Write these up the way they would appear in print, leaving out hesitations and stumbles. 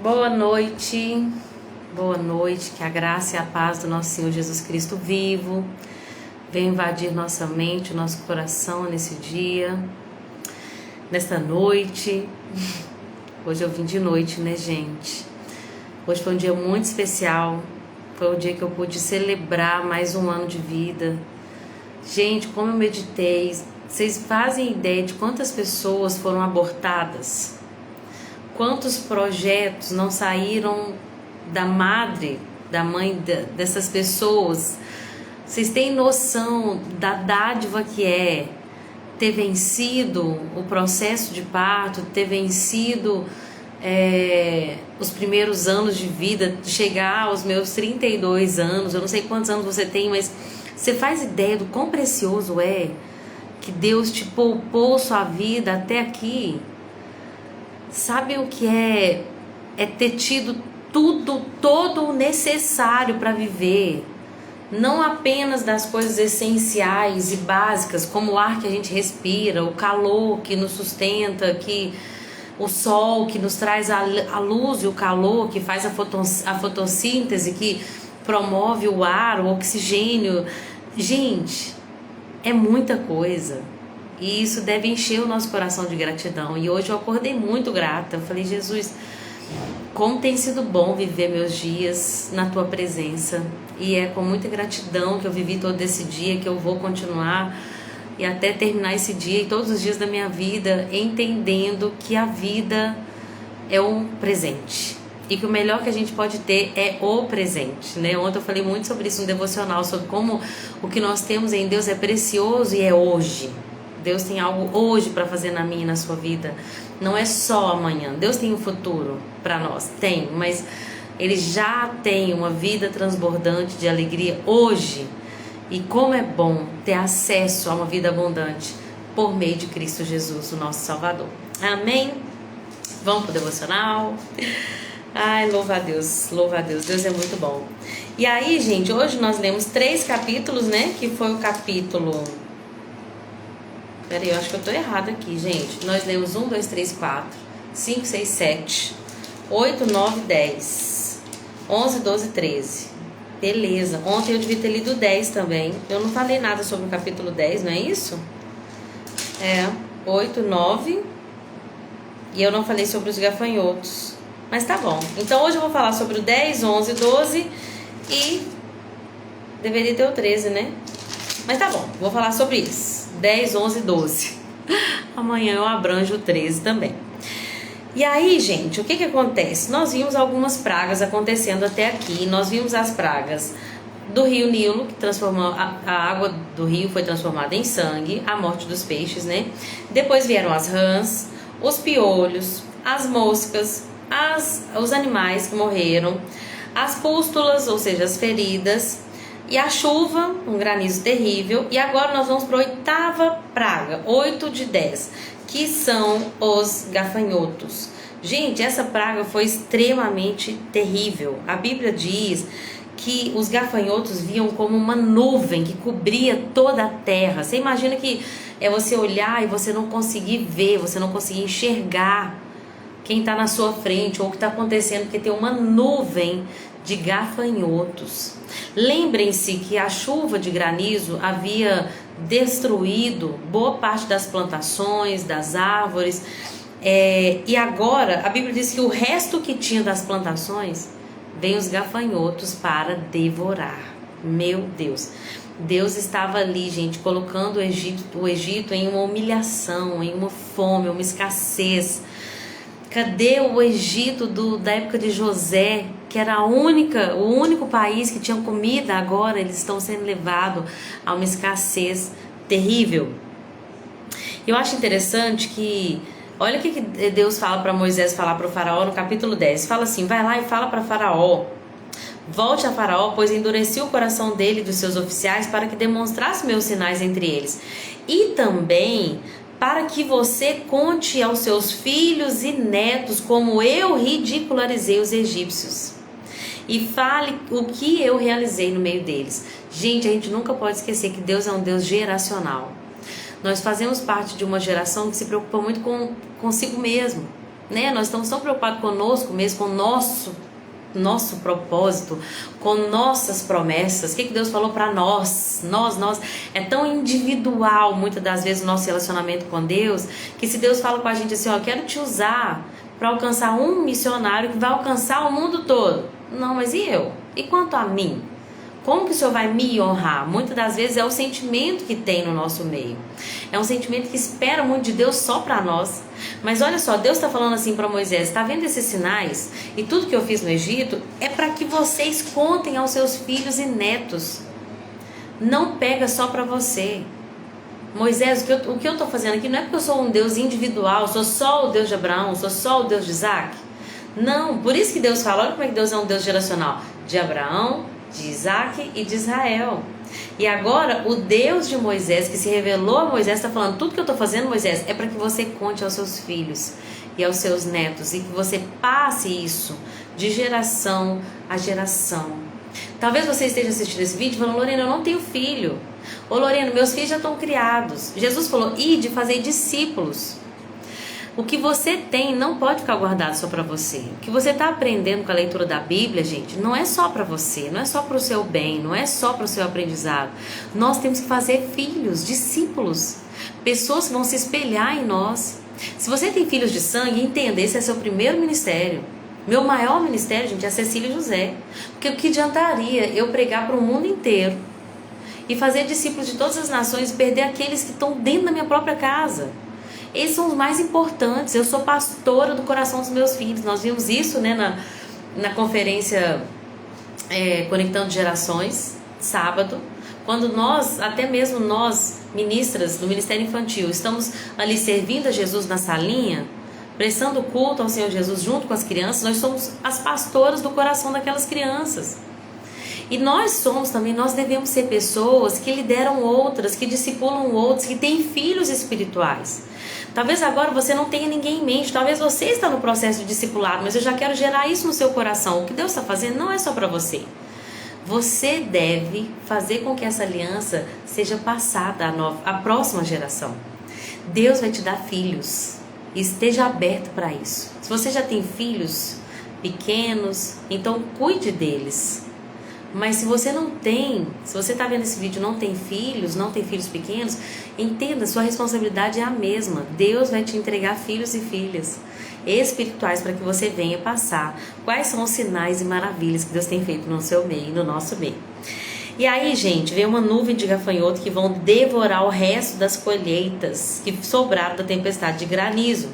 Boa noite, que a graça e a paz do nosso Senhor Jesus Cristo vivo venha invadir nossa mente, o nosso coração nesse dia, nesta noite. Hoje eu vim de noite, né, gente? Hoje foi um dia muito especial, foi o dia que eu pude celebrar mais um ano de vida. Gente, como eu meditei, vocês fazem ideia de quantas pessoas foram abortadas? Quantos projetos não saíram da madre, da mãe dessas pessoas? Vocês têm noção da dádiva que é ter vencido o processo de parto, ter vencido os primeiros anos de vida, chegar aos meus 32 anos, eu não sei quantos anos você tem, mas você faz ideia do quão precioso é que Deus te poupou sua vida até aqui? Sabe o que é ter tido todo o necessário para viver, não apenas das coisas essenciais e básicas, como o ar que a gente respira, o calor que nos sustenta, o sol que nos traz a luz e o calor, que faz a fotossíntese, que promove o ar, o oxigênio. Gente, é muita coisa. E isso deve encher o nosso coração de gratidão. E hoje eu acordei muito grata. Eu falei, Jesus, como tem sido bom viver meus dias na Tua presença. E é com muita gratidão que eu vivi todo esse dia, que eu vou continuar e até terminar esse dia e todos os dias da minha vida, entendendo que a vida é um presente. E que o melhor que a gente pode ter é o presente, né? Ontem eu falei muito sobre isso no devocional, sobre como o que nós temos em Deus é precioso e é hoje. Deus tem algo hoje para fazer na minha e na sua vida. Não é só amanhã. Deus tem um futuro para nós, tem, mas Ele já tem uma vida transbordante de alegria hoje. E como é bom ter acesso a uma vida abundante por meio de Cristo Jesus, o nosso Salvador. Amém? Vamos pro devocional? Ai, louva a Deus, Deus é muito bom. E aí, gente, hoje nós lemos 3 capítulos, né? Que foi o capítulo... Peraí, eu acho que eu tô errado aqui, gente. Nós lemos 1, 2, 3, 4, 5, 6, 7, 8, 9, 10, 11, 12, 13. Beleza. Ontem eu devia ter lido 10 também. Eu não falei nada sobre o capítulo 10, não é isso? 8, 9. E eu não falei sobre os gafanhotos. Mas tá bom. Então hoje eu vou falar sobre o 10, 11, 12 e... deveria ter o 13, né? Mas tá bom, vou falar sobre isso. 10, 11, 12. Amanhã eu abranjo o 13 também. E aí, gente, o que acontece? Nós vimos algumas pragas acontecendo até aqui. Nós vimos as pragas do rio Nilo, que transformou a água do rio foi transformada em sangue, a morte dos peixes, né? Depois vieram as rãs, os piolhos, as moscas, os animais que morreram, as pústulas, ou seja, as feridas, e a chuva, um granizo terrível. E agora nós vamos para a 8ª praga, 8 de 10, que são os gafanhotos. Gente, essa praga foi extremamente terrível. A Bíblia diz que os gafanhotos viam como uma nuvem que cobria toda a terra. Você imagina que é você olhar e você não conseguir ver, você não conseguir enxergar quem está na sua frente ou o que está acontecendo, porque tem uma nuvem de gafanhotos. Lembrem-se que a chuva de granizo havia destruído boa parte das plantações, das árvores, e agora a Bíblia diz que o resto que tinha das plantações vem os gafanhotos para devorar. Meu Deus, Deus estava ali, gente, colocando o Egito em uma humilhação, em uma fome, uma escassez. Cadê o Egito da época de José, que era o único país que tinha comida? Agora eles estão sendo levados a uma escassez terrível. Eu acho interessante que, olha o que Deus fala para Moisés falar para o faraó no capítulo 10. Fala assim, vai lá e fala para faraó. Volte a faraó, pois endureci o coração dele e dos seus oficiais para que demonstrasse meus sinais entre eles. E também para que você conte aos seus filhos e netos como eu ridicularizei os egípcios. E fale o que eu realizei no meio deles. Gente, a gente nunca pode esquecer que Deus é um Deus geracional. Nós fazemos parte de uma geração que se preocupa muito consigo mesmo. né? Nós estamos tão preocupados conosco mesmo, com o nosso propósito, com nossas promessas. O que Deus falou para nós? É tão individual muitas das vezes o nosso relacionamento com Deus, que se Deus fala com a gente assim, ó, eu quero te usar para alcançar um missionário que vai alcançar o mundo todo. Não, mas e eu? E quanto a mim? Como que o Senhor vai me honrar? Muitas das vezes é o sentimento que tem no nosso meio. É um sentimento que espera muito de Deus só para nós. Mas olha só, Deus está falando assim para Moisés, está vendo esses sinais? E tudo que eu fiz no Egito é para que vocês contem aos seus filhos e netos. Não pega só para você. Moisés, o que eu estou fazendo aqui não é porque eu sou um Deus individual, sou só o Deus de Abraão, sou só o Deus de Isaac. Não, por isso que Deus fala, olha como é que Deus é um Deus geracional. De Abraão, de Isaac e de Israel. E agora o Deus de Moisés, que se revelou a Moisés, está falando, tudo que eu estou fazendo, Moisés, é para que você conte aos seus filhos e aos seus netos, e que você passe isso de geração a geração. Talvez você esteja assistindo esse vídeo falando, Lorena, eu não tenho filho. Ô Lorena, meus filhos já estão criados. Jesus falou, ide fazer discípulos. O que você tem não pode ficar guardado só para você. O que você está aprendendo com a leitura da Bíblia, gente, não é só para você, não é só para o seu bem, não é só para o seu aprendizado. Nós temos que fazer filhos, discípulos, pessoas que vão se espelhar em nós. Se você tem filhos de sangue, entenda, esse é seu primeiro ministério. Meu maior ministério, gente, é Cecília e José. Porque o que adiantaria eu pregar para o mundo inteiro e fazer discípulos de todas as nações e perder aqueles que estão dentro da minha própria casa? Esses são os mais importantes. Eu sou pastora do coração dos meus filhos. Nós vimos isso, né, na conferência Conectando Gerações, sábado, quando nós, até mesmo nós, ministras do Ministério Infantil, estamos ali servindo a Jesus na salinha, prestando culto ao Senhor Jesus junto com as crianças. Nós somos as pastoras do coração daquelas crianças. E nós devemos ser pessoas que lideram outras, que discipulam outros, que têm filhos espirituais. Talvez agora você não tenha ninguém em mente, talvez você está no processo de discipulado, mas eu já quero gerar isso no seu coração. O que Deus está fazendo não é só para você. Você deve fazer com que essa aliança seja passada à próxima geração. Deus vai te dar filhos. Esteja aberto para isso. Se você já tem filhos pequenos, então cuide deles. Mas se você não tem, se você está vendo esse vídeo e não tem filhos pequenos, entenda, sua responsabilidade é a mesma. Deus vai te entregar filhos e filhas espirituais para que você venha passar quais são os sinais e maravilhas que Deus tem feito no seu meio e no nosso meio. E aí, gente, vem uma nuvem de gafanhoto que vão devorar o resto das colheitas que sobraram da tempestade de granizo.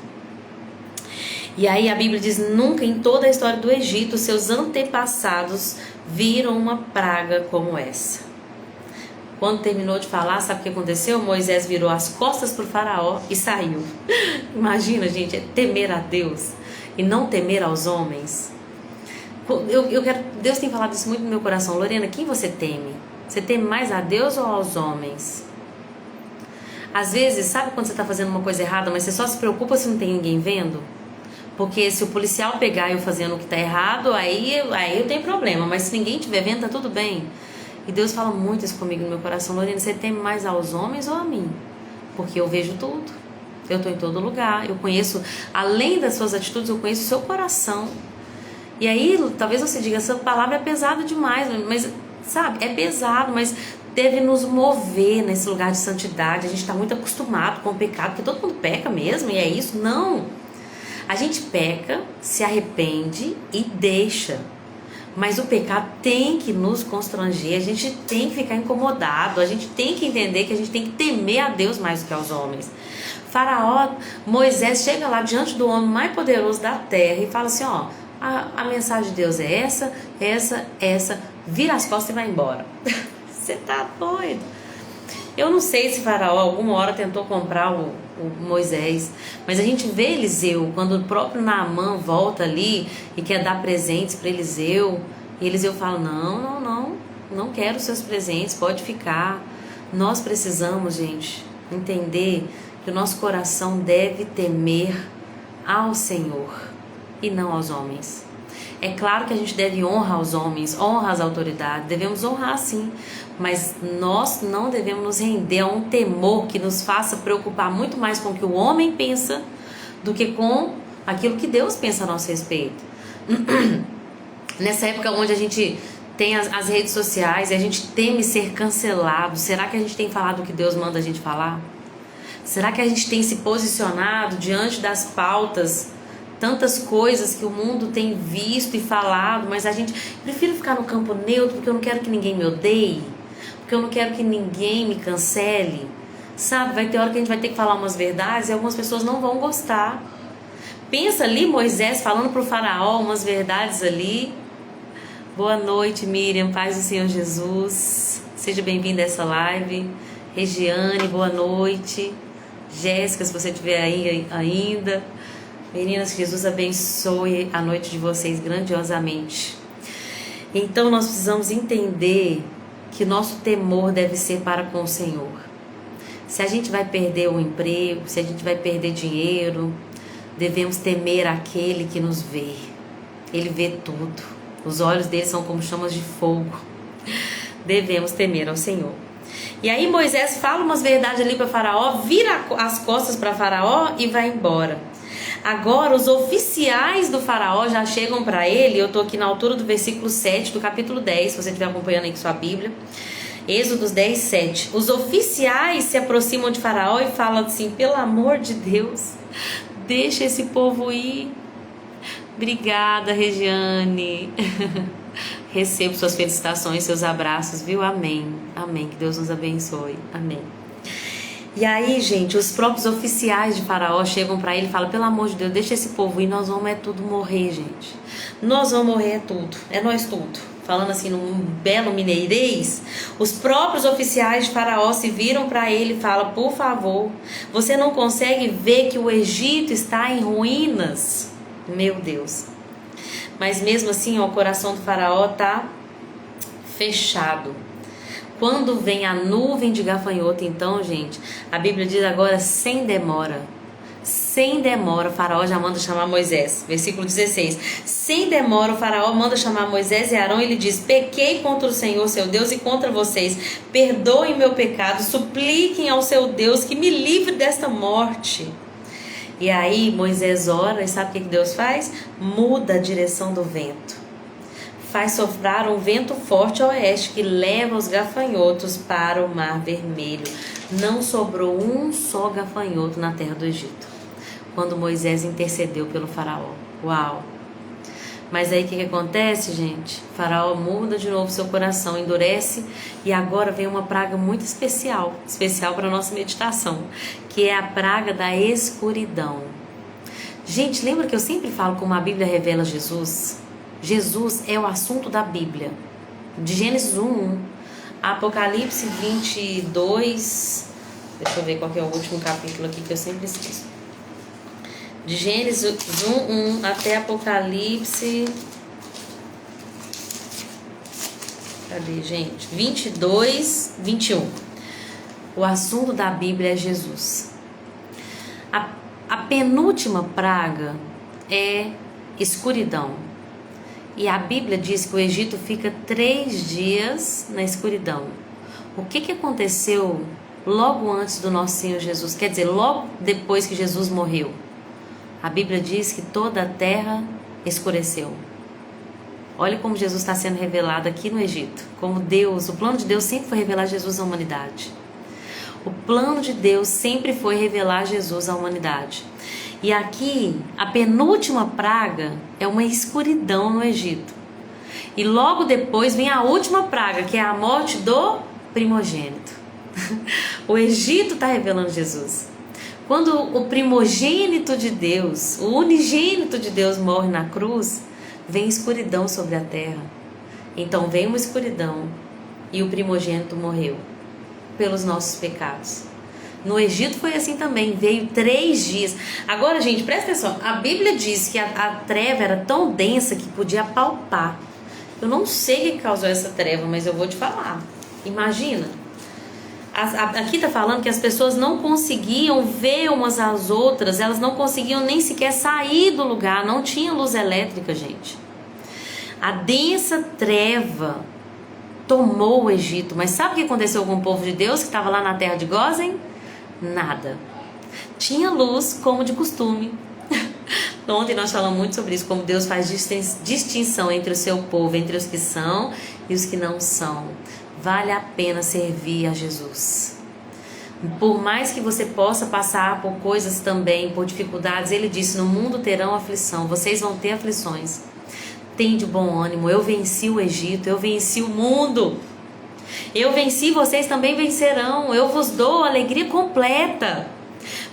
E aí a Bíblia diz, nunca em toda a história do Egito, seus antepassados viram uma praga como essa. Quando terminou de falar, sabe o que aconteceu? Moisés virou as costas para o faraó e saiu. Imagina, gente, é temer a Deus e não temer aos homens. Deus tem falado isso muito no meu coração. Lorena, quem você teme? Você teme mais a Deus ou aos homens? Às vezes, sabe quando você está fazendo uma coisa errada, mas você só se preocupa se não tem ninguém vendo? Porque se o policial pegar eu fazendo o que está errado, aí eu tenho problema. Mas se ninguém estiver vendo, tá tudo bem. E Deus fala muito isso comigo no meu coração. Lorena, você teme mais aos homens ou a mim? Porque eu vejo tudo. Eu estou em todo lugar. Eu conheço, além das suas atitudes, eu conheço o seu coração. E aí, talvez você diga, essa palavra é pesada demais. Mas, sabe, é pesado, mas deve nos mover nesse lugar de santidade. A gente está muito acostumado com o pecado, porque todo mundo peca mesmo, e é isso. Não. A gente peca, se arrepende e deixa. Mas o pecado tem que nos constranger, a gente tem que ficar incomodado, a gente tem que entender que a gente tem que temer a Deus mais do que aos homens. Faraó, Moisés chega lá diante do homem mais poderoso da terra e fala assim, ó, a mensagem de Deus é essa, vira as costas e vai embora. Você tá doido? Eu não sei se Faraó alguma hora tentou comprar o Moisés, mas a gente vê Eliseu, quando o próprio Naamã volta ali e quer dar presentes para Eliseu, e Eliseu fala, não quero seus presentes, pode ficar. Nós precisamos, gente, entender que o nosso coração deve temer ao Senhor e não aos homens. É claro que a gente deve honrar os homens, honrar as autoridades, devemos honrar sim, mas nós não devemos nos render a um temor que nos faça preocupar muito mais com o que o homem pensa do que com aquilo que Deus pensa a nosso respeito. Nessa época onde a gente tem as redes sociais e a gente teme ser cancelado, será que a gente tem falado o que Deus manda a gente falar? Será que a gente tem se posicionado diante das pautas, tantas coisas que o mundo tem visto e falado, mas a gente prefere ficar no campo neutro porque eu não quero que ninguém me odeie, porque eu não quero que ninguém me cancele, sabe? Vai ter hora que a gente vai ter que falar umas verdades e algumas pessoas não vão gostar. Pensa ali Moisés falando para o faraó umas verdades ali. Boa noite, Miriam, paz do Senhor Jesus, seja bem-vinda a essa live. Regiane, boa noite. Jéssica, se você estiver aí ainda. Meninas, que Jesus abençoe a noite de vocês grandiosamente. Então nós precisamos entender que nosso temor deve ser para com o Senhor. Se a gente vai perder o emprego, se a gente vai perder dinheiro, devemos temer aquele que nos vê. Ele vê tudo. Os olhos dele são como chamas de fogo. Devemos temer ao Senhor. E aí Moisés fala umas verdades ali para Faraó, vira as costas para Faraó e vai embora. Agora os oficiais do Faraó já chegam para ele. Eu estou aqui na altura do versículo 7 do capítulo 10, se você estiver acompanhando aí com sua Bíblia. Êxodo 10, 7. Os oficiais se aproximam de Faraó e falam assim: pelo amor de Deus, deixa esse povo ir. Obrigada, Regiane. Recebo suas felicitações, seus abraços, viu? Amém. Amém. Que Deus nos abençoe. Amém. E aí, gente, os próprios oficiais de Faraó chegam para ele e falam: pelo amor de Deus, deixa esse povo ir, nós vamos tudo morrer, gente. Nós vamos morrer tudo. É nós tudo. Falando assim num belo mineirês, os próprios oficiais de Faraó se viram para ele e falam: por favor, você não consegue ver que o Egito está em ruínas? Meu Deus. Mas mesmo assim, ó, o coração do Faraó está fechado. Quando vem a nuvem de gafanhoto, então, gente, a Bíblia diz agora sem demora. Sem demora, o Faraó já manda chamar Moisés. Versículo 16. Sem demora, o Faraó manda chamar Moisés e Arão e ele diz: pequei contra o Senhor, seu Deus, e contra vocês. Perdoem meu pecado, supliquem ao seu Deus que me livre desta morte. E aí Moisés ora e sabe o que Deus faz? Muda a direção do vento. Faz soprar um vento forte a oeste que leva os gafanhotos para o Mar Vermelho. Não sobrou um só gafanhoto na terra do Egito, quando Moisés intercedeu pelo faraó. Uau! Mas aí o que acontece, gente? O faraó muda de novo seu coração, endurece, e agora vem uma praga muito especial para a nossa meditação, que é a praga da escuridão. Gente, lembra que eu sempre falo como a Bíblia revela Jesus? Jesus é o assunto da Bíblia, de Gênesis 1, Apocalipse 22, deixa eu ver qual que é o último capítulo aqui que eu sempre esqueço. De Gênesis 1 até Apocalipse, cadê, gente? 22, 21. O assunto da Bíblia é Jesus. A penúltima praga é escuridão. E a Bíblia diz que o Egito fica 3 dias na escuridão. O que aconteceu logo antes do nosso Senhor Jesus? Quer dizer, logo depois que Jesus morreu. A Bíblia diz que toda a terra escureceu. Olha como Jesus está sendo revelado aqui no Egito. Como Deus, o plano de Deus sempre foi revelar Jesus à humanidade. O plano de Deus sempre foi revelar Jesus à humanidade. E aqui, a penúltima praga é uma escuridão no Egito. E logo depois vem a última praga, que é a morte do primogênito. O Egito está revelando Jesus. Quando o primogênito de Deus, o unigênito de Deus morre na cruz, vem escuridão sobre a terra. Então vem uma escuridão e o primogênito morreu pelos nossos pecados. No Egito foi assim também, veio 3 dias. Agora, gente, presta atenção, a Bíblia diz que a treva era tão densa que podia palpar. Eu não sei o que causou essa treva, mas eu vou te falar. Imagina, aqui está falando que as pessoas não conseguiam ver umas às outras, elas não conseguiam nem sequer sair do lugar, não tinha luz elétrica, gente. A densa treva tomou o Egito, mas sabe o que aconteceu com o povo de Deus que estava lá na terra de Gósen? Nada. Tinha luz como de costume, Ontem nós falamos muito sobre isso, como Deus faz distinção entre o seu povo, entre os que são e os que não são. Vale a pena servir a Jesus. Por mais que você possa passar por coisas também, por dificuldades, ele disse, no mundo terão aflição, vocês vão ter aflições. Tem de bom ânimo, eu venci o Egito, eu venci o mundo. Eu venci, vocês também vencerão, eu vos dou alegria completa.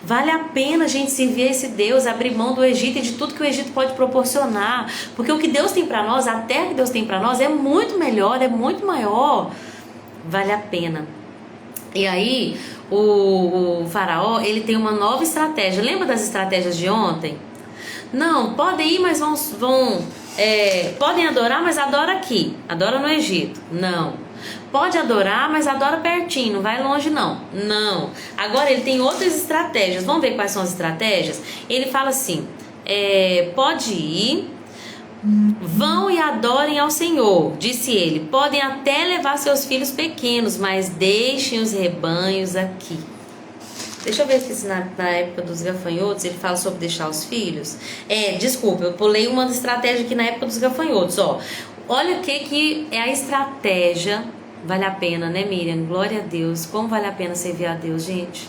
Vale a pena a gente servir a esse Deus, abrir mão do Egito e de tudo que o Egito pode proporcionar. Porque o que Deus tem para nós, a terra que Deus tem para nós é muito melhor, é muito maior. Vale a pena. E aí, o faraó, ele tem uma nova estratégia. Lembra das estratégias de ontem? Não, podem ir, mas podem adorar, mas adora aqui. Adora no Egito. Não. Pode adorar, mas adora pertinho, não vai longe não. Não. Agora ele tem outras estratégias. Vamos ver quais são as estratégias? Ele fala assim, pode ir, vão e adorem ao Senhor, disse ele. Podem até levar seus filhos pequenos, mas deixem os rebanhos aqui. Deixa eu ver se na época dos gafanhotos ele fala sobre deixar os filhos. Desculpa, eu pulei uma estratégia aqui na época dos gafanhotos, ó. Olha o que é a estratégia. Vale a pena, né, Miriam? Glória a Deus. Como vale a pena servir a Deus, gente?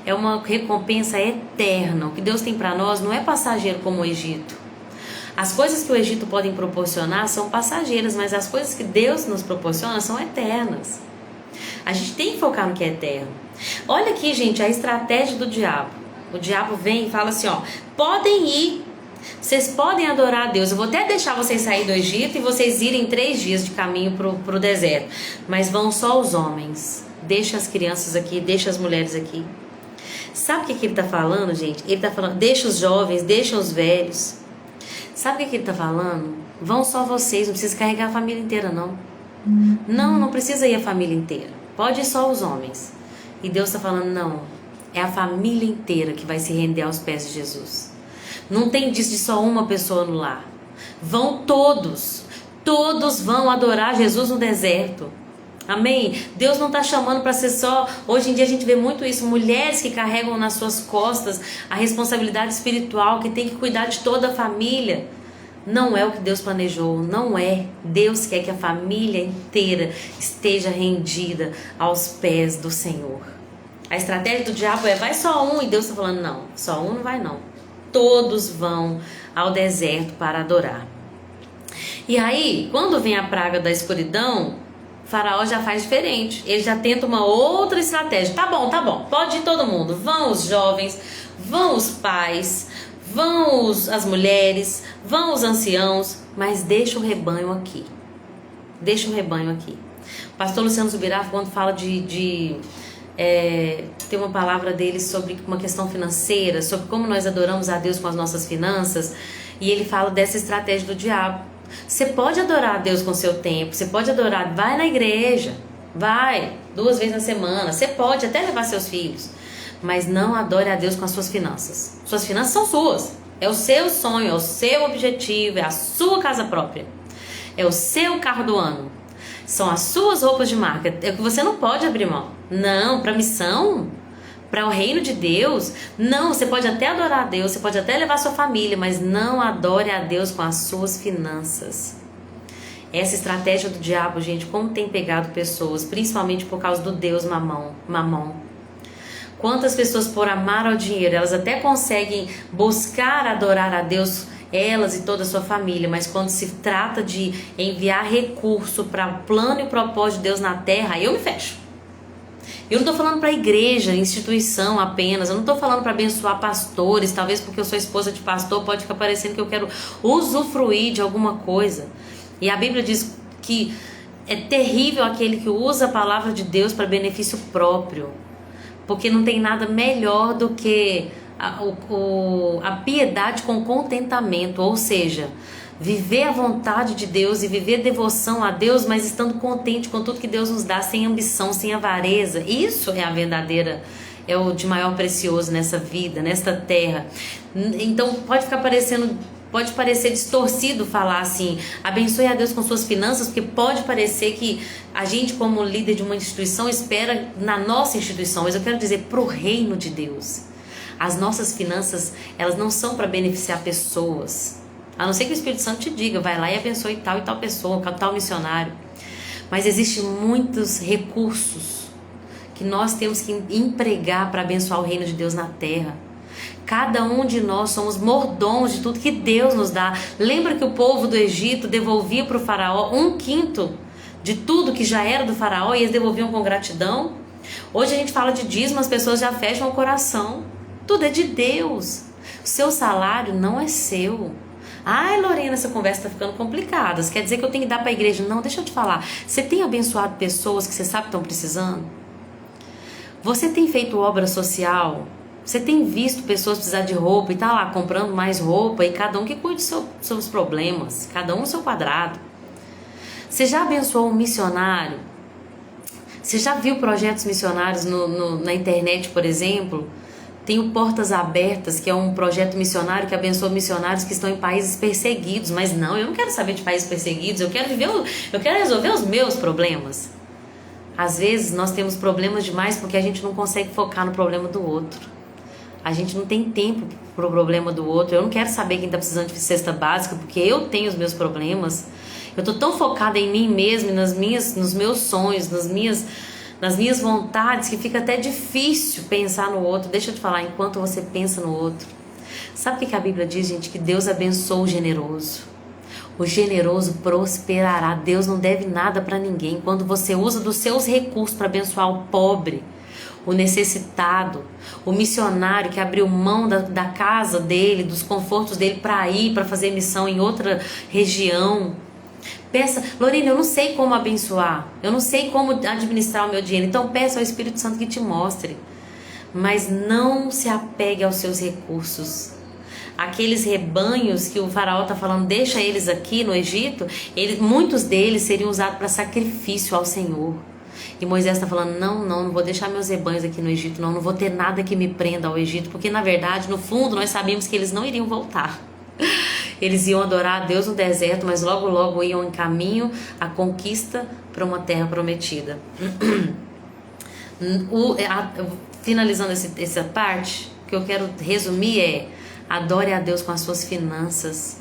É uma recompensa eterna. O que Deus tem para nós não é passageiro como o Egito. As coisas que o Egito pode proporcionar são passageiras, mas as coisas que Deus nos proporciona são eternas. A gente tem que focar no que é eterno. Olha aqui, gente, a estratégia do diabo. O diabo vem e fala assim, ó, podem ir, vocês podem adorar a Deus, eu vou até deixar vocês sair do Egito e vocês irem 3 dias de caminho pro deserto, mas vão só os homens, deixa as crianças aqui, deixa as mulheres aqui. Sabe o que ele tá falando, gente? Ele tá falando, deixa os jovens, deixa os velhos. Sabe o que ele tá falando? Vão só vocês, não precisa carregar a família inteira não. Não precisa ir a família inteira, pode ir só os homens. E Deus tá falando, não, é a família inteira que vai se render aos pés de Jesus. Não tem disso de só uma pessoa no lar. Vão todos. Todos vão adorar Jesus no deserto. Amém? Deus não está chamando para ser só... Hoje em dia a gente vê muito isso. Mulheres que carregam nas suas costas a responsabilidade espiritual, que tem que cuidar de toda a família. Não é o que Deus planejou. Não é. Deus quer que a família inteira esteja rendida aos pés do Senhor. A estratégia do diabo vai só um. E Deus está falando, não. Só um não vai não. Todos vão ao deserto para adorar. E aí, quando vem a praga da escuridão, Faraó já faz diferente. Ele já tenta uma outra estratégia. Tá bom, pode ir todo mundo. Vão os jovens, vão os pais, vão as mulheres, vão os anciãos, mas deixa o rebanho aqui. Deixa o rebanho aqui. O pastor Luciano Subirá, quando fala tem uma palavra dele sobre uma questão financeira, sobre como nós adoramos a Deus com as nossas finanças, e ele fala dessa estratégia do diabo. Você pode adorar a Deus com o seu tempo, você pode adorar, vai na igreja, vai 2 vezes na semana, você pode até levar seus filhos, mas não adore a Deus com as suas finanças. Suas finanças são suas, é o seu sonho, é o seu objetivo, é a sua casa própria, é o seu carro do ano, são as suas roupas de marca, é o que você não pode abrir mão. Não, para missão, para o reino de Deus, não, você pode até adorar a Deus, você pode até levar sua família, mas não adore a Deus com as suas finanças. Essa estratégia do diabo, gente, como tem pegado pessoas, principalmente por causa do Deus mamão. Quantas pessoas, por amar ao dinheiro, elas até conseguem buscar adorar a Deus, elas e toda a sua família, mas quando se trata de enviar recurso para o plano e o propósito de Deus na terra, aí eu me fecho. Eu não estou falando para igreja, instituição apenas, eu não estou falando para abençoar pastores, talvez porque eu sou esposa de pastor, pode ficar parecendo que eu quero usufruir de alguma coisa. E a Bíblia diz que é terrível aquele que usa a palavra de Deus para benefício próprio, porque não tem nada melhor do que a piedade com contentamento, ou seja, viver a vontade de Deus e viver devoção a Deus, mas estando contente com tudo que Deus nos dá, sem ambição, sem avareza. Isso é a verdadeira, é o de maior precioso nessa vida, nesta terra. Então pode parecer distorcido falar assim, abençoe a Deus com suas finanças, porque pode parecer que a gente, como líder de uma instituição, espera na nossa instituição, mas eu quero dizer, pro reino de Deus. As nossas finanças, elas não são para beneficiar pessoas. A não ser que o Espírito Santo te diga, vai lá e abençoe tal e tal pessoa, tal missionário. Mas existem muitos recursos que nós temos que empregar para abençoar o reino de Deus na terra. Cada um de nós somos mordomos de tudo que Deus nos dá. Lembra que o povo do Egito devolvia para o faraó 1/5 de tudo que já era do faraó e eles devolviam com gratidão? Hoje a gente fala de dízimo, as pessoas já fecham o coração. Tudo é de Deus. O seu salário não é seu. Ai, Lorena, essa conversa tá ficando complicada. Quer dizer que eu tenho que dar para a igreja? Não, deixa eu te falar. Você tem abençoado pessoas que você sabe que estão precisando? Você tem feito obra social? Você tem visto pessoas precisar de roupa e tá lá comprando mais roupa e cada um que cuide dos seus problemas, cada um no seu quadrado. Você já abençoou um missionário? Você já viu projetos missionários na internet, por exemplo? Tem o Portas Abertas, que é um projeto missionário que abençoa missionários que estão em países perseguidos. Mas não, eu não quero saber de países perseguidos, eu quero resolver os meus problemas. Às vezes nós temos problemas demais porque a gente não consegue focar no problema do outro. A gente não tem tempo pro problema do outro. Eu não quero saber quem está precisando de cesta básica porque eu tenho os meus problemas. Eu tô tão focada em mim mesma, nos meus sonhos, nas minhas vontades, que fica até difícil pensar no outro. Deixa eu te falar, enquanto você pensa no outro. Sabe o que a Bíblia diz, gente? Que Deus abençoa o generoso. O generoso prosperará. Deus não deve nada para ninguém. Quando você usa dos seus recursos para abençoar o pobre, o necessitado, o missionário que abriu mão da casa dele, dos confortos dele para ir, para fazer missão em outra região. Peça, Lorena, eu não sei como abençoar, eu não sei como administrar o meu dinheiro, então peça ao Espírito Santo que te mostre. Mas não se apegue aos seus recursos. Aqueles rebanhos que o faraó está falando, deixa eles aqui no Egito, muitos deles seriam usados para sacrifício ao Senhor. E Moisés está falando, não vou deixar meus rebanhos aqui no Egito, não vou ter nada que me prenda ao Egito, porque na verdade, no fundo, nós sabíamos que eles não iriam voltar. Eles iam adorar a Deus no deserto, mas logo logo iam em caminho à conquista para uma terra prometida. Finalizando essa parte, o que eu quero resumir é: adore a Deus com as suas finanças.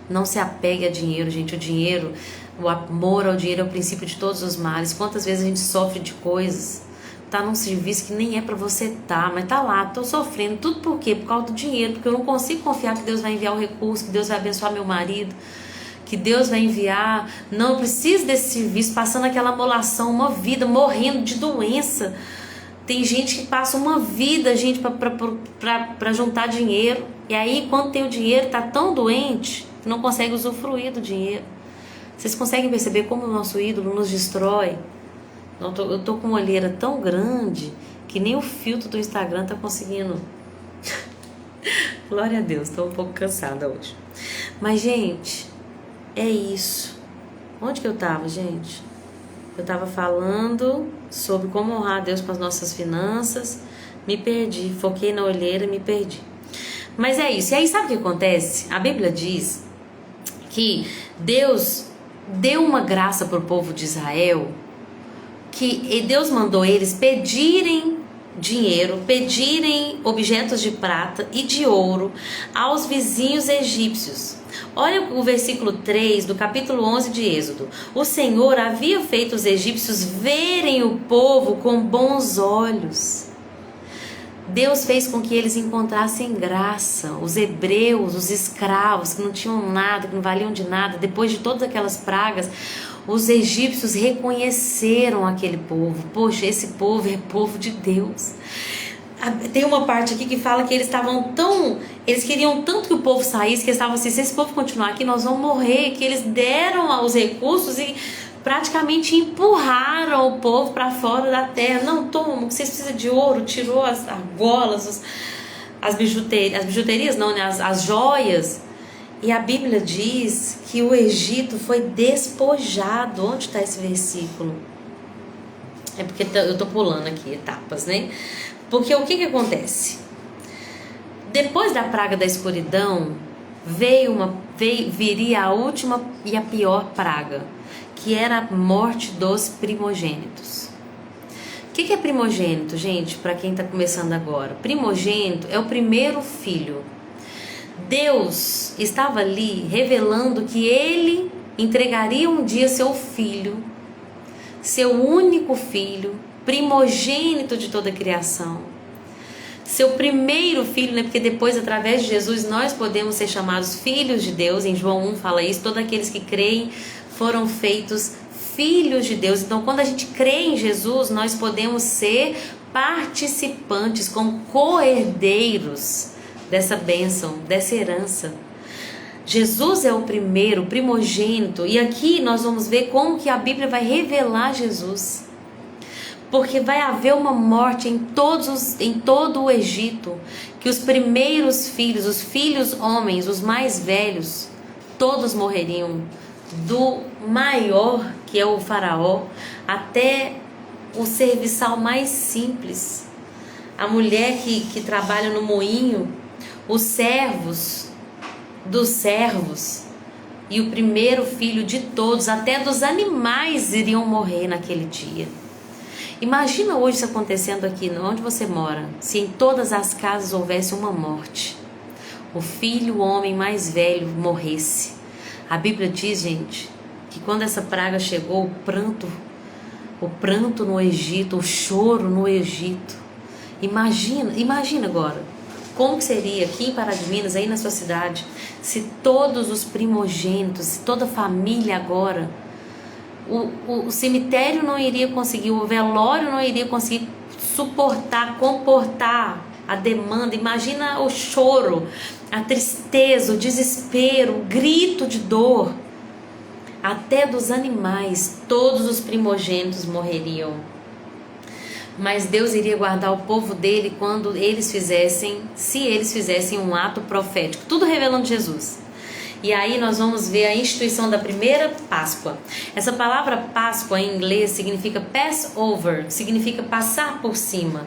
Não se apegue a dinheiro, gente. O dinheiro, o amor ao dinheiro é o princípio de todos os males. Quantas vezes a gente sofre de coisas, tá num serviço que nem é pra você mas tá lá, tô sofrendo. Tudo por quê? Por causa do dinheiro, porque eu não consigo confiar que Deus vai enviar o recurso, que Deus vai abençoar meu marido, que Deus vai enviar. Não, eu preciso desse serviço, passando aquela molação, uma vida, morrendo de doença. Tem gente que passa uma vida, gente, pra juntar dinheiro. E aí, quando tem o dinheiro, tá tão doente que não consegue usufruir do dinheiro. Vocês conseguem perceber como o nosso ídolo nos destrói? Eu tô com uma olheira tão grande que nem o filtro do Instagram tá conseguindo. Glória a Deus, tô um pouco cansada hoje. Mas, gente, é isso. Onde que eu tava, gente? Eu tava falando sobre como honrar a Deus com as nossas finanças. Me perdi, foquei na olheira e me perdi. Mas é isso. E aí, sabe o que acontece? A Bíblia diz que Deus deu uma graça pro povo de Israel, que Deus mandou eles pedirem dinheiro, pedirem objetos de prata e de ouro aos vizinhos egípcios. Olha o versículo 3 do capítulo 11 de Êxodo. O Senhor havia feito os egípcios verem o povo com bons olhos. Deus fez com que eles encontrassem graça. Os hebreus, os escravos que não tinham nada, que não valiam de nada, depois de todas aquelas pragas, os egípcios reconheceram aquele povo. Poxa, esse povo é povo de Deus. Tem uma parte aqui que fala que eles queriam tanto que o povo saísse, que eles estavam assim, se esse povo continuar aqui, nós vamos morrer. Que eles deram os recursos e praticamente empurraram o povo para fora da terra. Não, toma, vocês precisam de ouro. Tirou as argolas, as bijuterias não, né? As joias. E a Bíblia diz que o Egito foi despojado. Onde está esse versículo? É porque eu tô pulando aqui etapas, né? Porque o que acontece? Depois da praga da escuridão, viria a última e a pior praga, que era a morte dos primogênitos. O que é primogênito, gente, para quem está começando agora? Primogênito é o primeiro filho. Deus estava ali revelando que Ele entregaria um dia seu filho, seu único filho, primogênito de toda a criação. Seu primeiro filho, né? Porque depois, através de Jesus, nós podemos ser chamados filhos de Deus. Em João 1 fala isso, todos aqueles que creem foram feitos filhos de Deus. Então, quando a gente crê em Jesus, nós podemos ser participantes, como co-herdeiros dessa bênção, dessa herança. Jesus é o primeiro, primogênito, e aqui nós vamos ver como que a Bíblia vai revelar Jesus. Porque vai haver uma morte em todo o Egito, que os primeiros filhos, os filhos homens, os mais velhos, todos morreriam, do maior, que é o faraó, até o serviçal mais simples, a mulher que trabalha no moinho, os servos dos servos, e o primeiro filho de todos, até dos animais iriam morrer naquele dia. Imagina hoje isso acontecendo aqui, onde você mora, se em todas as casas houvesse uma morte, o filho, o homem mais velho morresse. A Bíblia diz, gente, que quando essa praga chegou, o pranto no Egito, o choro no Egito. Imagina agora, como seria aqui em Pará de Minas, aí na sua cidade, se todos os primogênitos, se toda a família agora, o cemitério não iria conseguir, o velório não iria conseguir comportar a demanda. Imagina o choro, a tristeza, o desespero, o grito de dor. Até dos animais, todos os primogênitos morreriam. Mas Deus iria guardar o povo dele quando se eles fizessem um ato profético, tudo revelando Jesus. E aí nós vamos ver a instituição da primeira Páscoa. Essa palavra Páscoa em inglês significa Passover, significa passar por cima.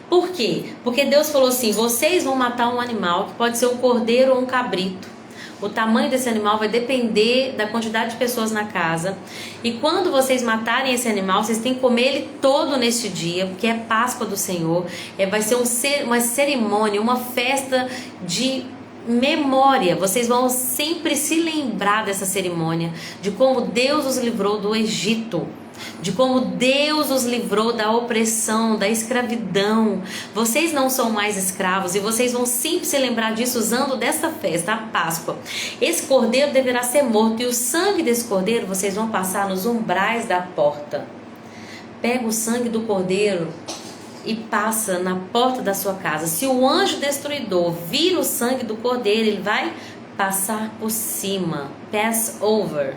Por quê? Porque Deus falou assim: vocês vão matar um animal, que pode ser um cordeiro ou um cabrito. O tamanho desse animal vai depender da quantidade de pessoas na casa. E quando vocês matarem esse animal, vocês têm que comer ele todo neste dia, porque é Páscoa do Senhor. Vai ser uma cerimônia, uma festa de memória. Vocês vão sempre se lembrar dessa cerimônia, de como Deus os livrou do Egito, de como Deus os livrou da opressão, da escravidão. Vocês não são mais escravos e vocês vão sempre se lembrar disso usando dessa festa, a Páscoa. Esse cordeiro deverá ser morto e o sangue desse cordeiro vocês vão passar nos umbrais da porta. Pega o sangue do cordeiro e passa na porta da sua casa. Se o anjo destruidor vir o sangue do cordeiro, ele vai passar por cima. Passover,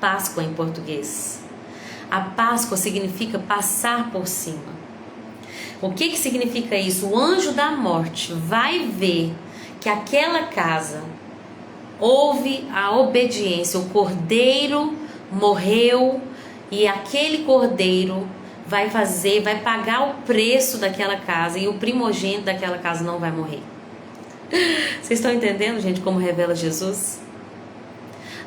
Páscoa em português. A Páscoa significa passar por cima. O que significa isso? O anjo da morte vai ver que aquela casa houve a obediência, o cordeiro morreu e aquele cordeiro vai pagar o preço daquela casa e o primogênito daquela casa não vai morrer. Vocês estão entendendo, gente, como revela Jesus?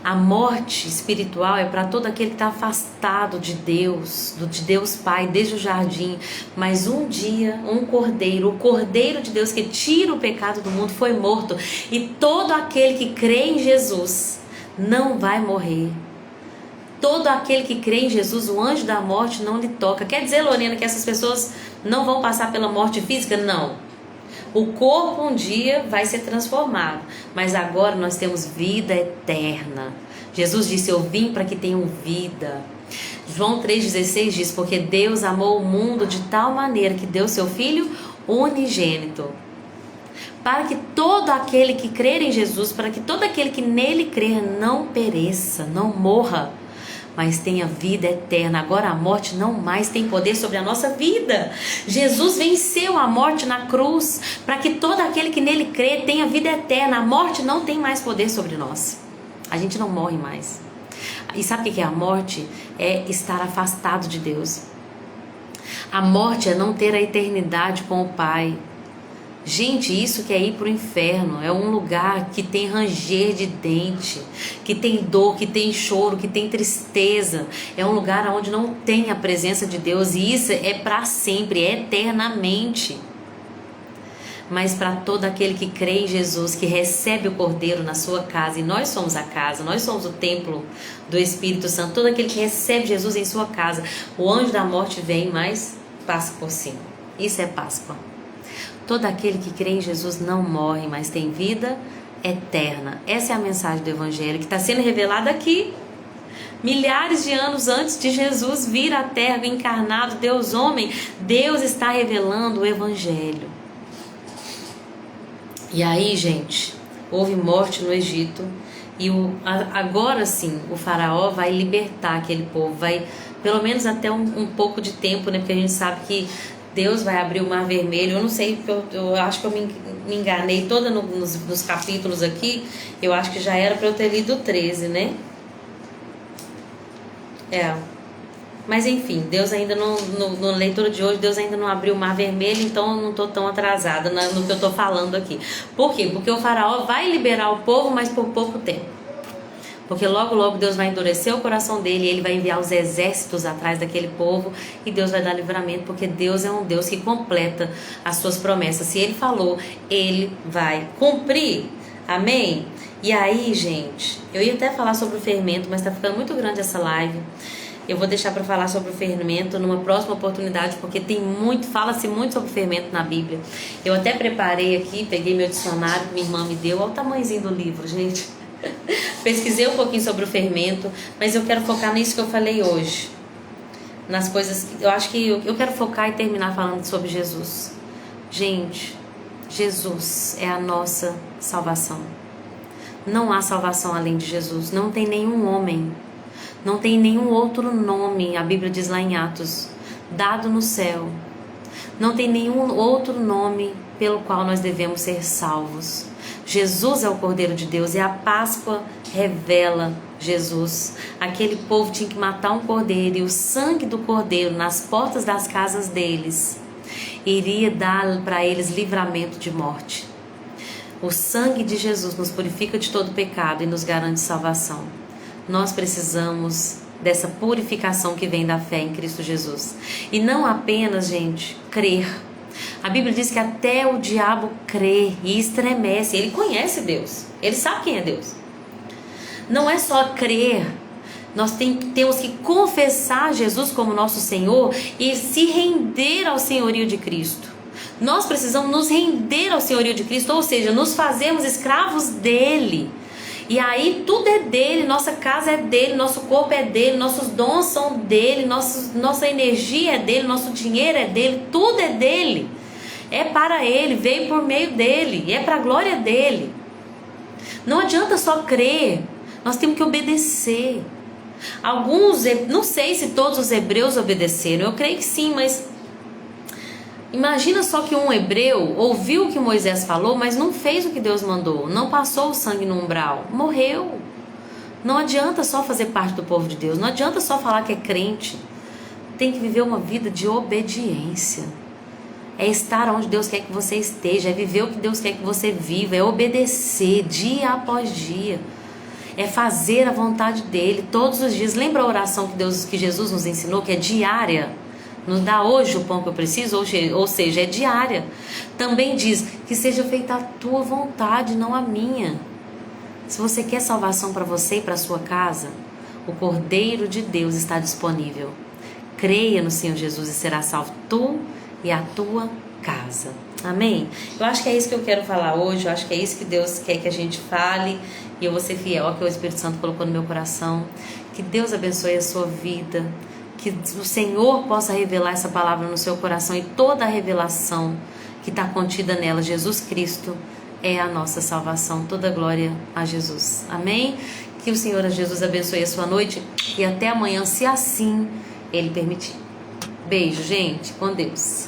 A morte espiritual é para todo aquele que está afastado de Deus, de Deus Pai, desde o jardim. Mas um dia, um cordeiro, o cordeiro de Deus que tira o pecado do mundo foi morto. E todo aquele que crê em Jesus não vai morrer. Todo aquele que crê em Jesus, o anjo da morte não lhe toca. Quer dizer, Lorena, que essas pessoas não vão passar pela morte física? Não. O corpo um dia vai ser transformado, mas agora nós temos vida eterna. Jesus disse: eu vim para que tenham vida. João 3,16 diz: porque Deus amou o mundo de tal maneira que deu seu Filho unigênito, para que todo aquele que crer em Jesus, para que todo aquele que nele crer não pereça, não morra, mas tenha vida eterna. Agora a morte não mais tem poder sobre a nossa vida. Jesus venceu a morte na cruz, para que todo aquele que nele crê tenha vida eterna. A morte não tem mais poder sobre nós. A gente não morre mais. E sabe o que é a morte? É estar afastado de Deus. A morte é não ter a eternidade com o Pai. Gente, isso que é ir para o inferno. É um lugar que tem ranger de dente, que tem dor, que tem choro, que tem tristeza. É um lugar onde não tem a presença de Deus, e isso é para sempre, é eternamente. Mas para todo aquele que crê em Jesus, que recebe o Cordeiro na sua casa, e nós somos a casa, nós somos o templo do Espírito Santo, todo aquele que recebe Jesus em sua casa, o anjo da morte vem, mas passa por cima. Isso é Páscoa. Todo aquele que crê em Jesus não morre, mas tem vida eterna. Essa é a mensagem do Evangelho que está sendo revelada aqui. Milhares de anos antes de Jesus vir à Terra, encarnado, Deus homem, Deus está revelando o Evangelho. E aí, gente, houve morte no Egito, e agora sim o faraó vai libertar aquele povo, vai pelo menos até um pouco de tempo, né? Porque a gente sabe que Deus vai abrir o Mar Vermelho. Eu não sei, porque eu acho que eu me enganei toda nos capítulos aqui. Eu acho que já era para eu ter lido 13, né? Mas enfim, Deus ainda na leitura de hoje, Deus ainda não abriu o Mar Vermelho, então eu não estou tão atrasada no que eu estou falando aqui. Por quê? Porque o faraó vai liberar o povo, mas por pouco tempo. Porque logo, logo Deus vai endurecer o coração dele, e ele vai enviar os exércitos atrás daquele povo, e Deus vai dar livramento, porque Deus é um Deus que completa as suas promessas. Se ele falou, ele vai cumprir. Amém? E aí, gente, eu ia até falar sobre o fermento, mas tá ficando muito grande essa live. Eu vou deixar para falar sobre o fermento numa próxima oportunidade, porque fala-se muito sobre o fermento na Bíblia. Eu até preparei aqui, peguei meu dicionário que minha irmã me deu, olha o tamanhozinho do livro, gente. Pesquisei um pouquinho sobre o fermento, mas eu quero focar nisso que eu falei hoje. Nas coisas, eu acho que eu quero focar e terminar falando sobre Jesus. Gente, Jesus é a nossa salvação. Não há salvação além de Jesus. Não tem nenhum homem, não tem nenhum outro nome, a Bíblia diz lá em Atos, dado no céu. Não tem nenhum outro nome pelo qual nós devemos ser salvos. Jesus é o Cordeiro de Deus, e a Páscoa revela Jesus. Aquele povo tinha que matar um cordeiro, e o sangue do cordeiro nas portas das casas deles iria dar para eles livramento de morte. O sangue de Jesus nos purifica de todo pecado e nos garante salvação. Nós precisamos dessa purificação que vem da fé em Cristo Jesus. E não apenas, gente, crer. A Bíblia diz que até o diabo crê e estremece. Ele conhece Deus, ele sabe quem é Deus. Não é só crer, nós temos que confessar Jesus como nosso Senhor e se render ao senhorio de Cristo. Nós precisamos nos render ao senhorio de Cristo, ou seja, nos fazermos escravos dele. E aí tudo é dele, nossa casa é dele, nosso corpo é dele, nossos dons são dele, nossa energia é dele, nosso dinheiro é dele, tudo é dele. É para ele, veio por meio dele, e é para a glória dele. Não adianta só crer, nós temos que obedecer. Alguns, não sei se todos os hebreus obedeceram, eu creio que sim, mas imagina só que um hebreu ouviu o que Moisés falou, mas não fez o que Deus mandou, não passou o sangue no umbral, morreu. Não adianta só fazer parte do povo de Deus, não adianta só falar que é crente, tem que viver uma vida de obediência. É estar onde Deus quer que você esteja, é viver o que Deus quer que você viva, é obedecer dia após dia, é fazer a vontade dele todos os dias. Lembra a oração que Jesus nos ensinou, que é diária? Nos dá hoje o pão que eu preciso, ou seja, é diária. Também diz que seja feita a tua vontade, não a minha. Se você quer salvação para você e para a sua casa, o Cordeiro de Deus está disponível. Creia no Senhor Jesus e será salvo tu e a tua casa. Amém? Eu acho que é isso que eu quero falar hoje, eu acho que é isso que Deus quer que a gente fale, e eu vou ser fiel ao que o Espírito Santo colocou no meu coração. Que Deus abençoe a sua vida, que o Senhor possa revelar essa palavra no seu coração, e toda a revelação que está contida nela. Jesus Cristo é a nossa salvação, toda glória a Jesus. Amém? Que o Senhor Jesus abençoe a sua noite, e até amanhã, se assim Ele permitir. Beijo, gente, com Deus.